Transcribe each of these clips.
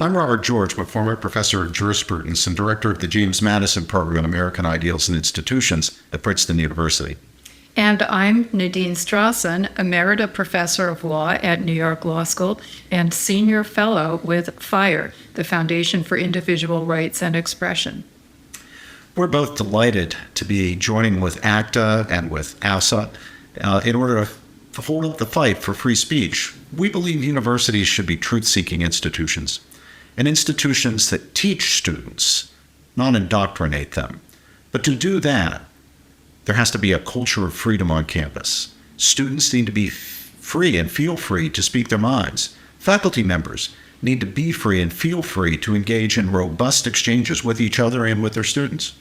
I'm Robert George, McCormick Professor of Jurisprudence and Director of the James Madison Program, American Ideals and Institutions at Princeton University. And I'm Nadine Strossen, Emerita Professor of Law at New York Law School and Senior Fellow with FIRE, the Foundation for Individual Rights and Expression. We're both delighted to be joining with ACTA and with ASA in order to hold up the fight for free speech. We believe universities should be truth-seeking institutions, and institutions that teach students, not indoctrinate them. But to do that, there has to be a culture of freedom on campus. Students need to be free and feel free to speak their minds. Faculty members need to be free and feel free to engage in robust exchanges with each other and with their students.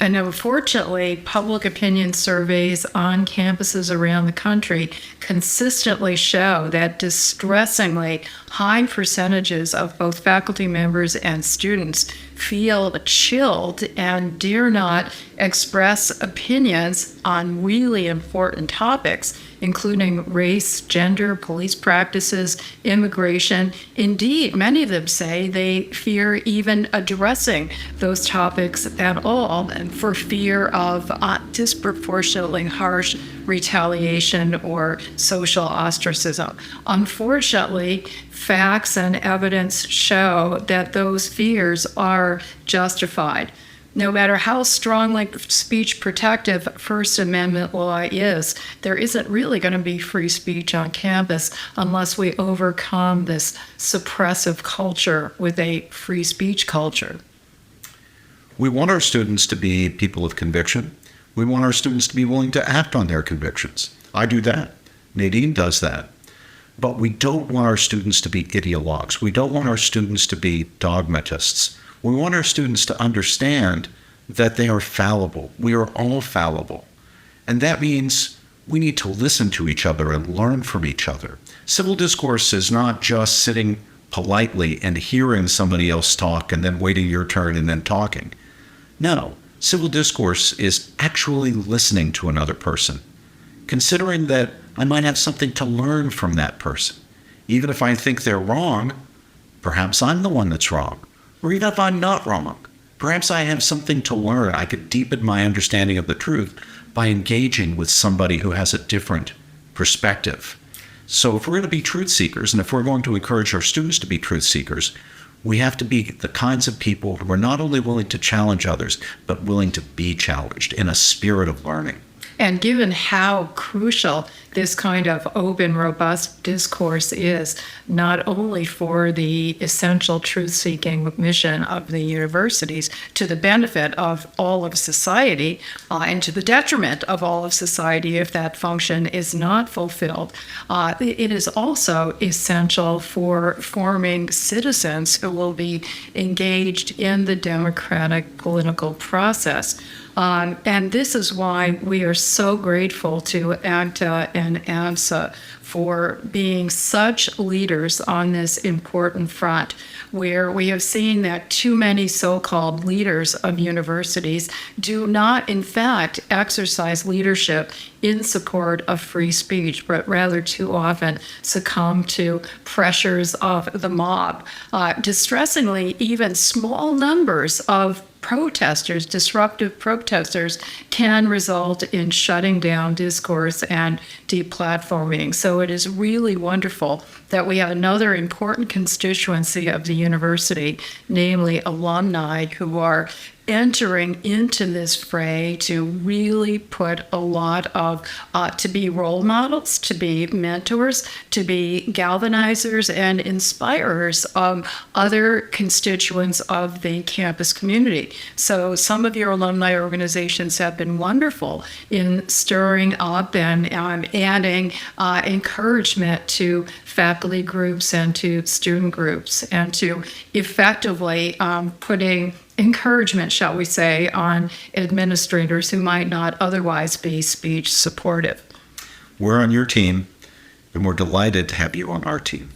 And unfortunately, public opinion surveys on campuses around the country consistently show that distressingly high percentages of both faculty members and students feel chilled and dare not express opinions on really important topics, including race, gender, police practices, immigration. Indeed, many of them say they fear even addressing those topics at all, and for fear of disproportionately harsh retaliation or social ostracism. Unfortunately, facts and evidence show that those fears are justified. No matter how strongly speech protective First Amendment law is, there isn't really going to be free speech on campus unless we overcome this suppressive culture with a free speech culture. We want our students to be people of conviction. We want our students to be willing to act on their convictions. I do that. Nadine does that. But we don't want our students to be ideologues. We don't want our students to be dogmatists. We want our students to understand that they are fallible. We are all fallible. And that means we need to listen to each other and learn from each other. Civil discourse is not just sitting politely and hearing somebody else talk and then waiting your turn and then talking. No, civil discourse is actually listening to another person, considering that I might have something to learn from that person. Even if I think they're wrong, perhaps I'm the one that's wrong. Or even if I'm not wrong, perhaps I have something to learn. I could deepen my understanding of the truth by engaging with somebody who has a different perspective. So if we're going to be truth seekers, and if we're going to encourage our students to be truth seekers, we have to be the kinds of people who are not only willing to challenge others, but willing to be challenged in a spirit of learning. And given how crucial this kind of open, robust discourse is, not only for the essential truth-seeking mission of the universities to the benefit of all of society and to the detriment of all of society if that function is not fulfilled, it is also essential for forming citizens who will be engaged in the democratic political process. And this is why we are so grateful to ACTA and ANSA for being such leaders on this important front, where we have seen that too many so-called leaders of universities do not, in fact, exercise leadership in support of free speech, but rather too often succumb to pressures of the mob. Distressingly, even small numbers of protesters, disruptive protesters, can result in shutting down discourse and deplatforming. So it is really wonderful that we have another important constituency of the university, namely alumni, who are entering into this fray to really put a lot of, to be role models, to be mentors, to be galvanizers and inspirers of other constituents of the campus community. So some of your alumni organizations have been wonderful in stirring up and adding encouragement to faculty groups and to student groups, and to effectively putting encouragement, shall we say, on administrators who might not otherwise be speech supportive. We're on your team, and we're delighted to have you on our team.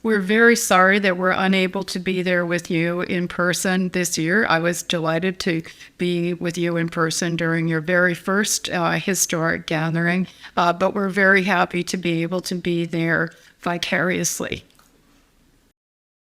We're very sorry that we're unable to be there with you in person this year. I was delighted to be with you in person during your very first historic gathering, but we're very happy to be able to be there vicariously.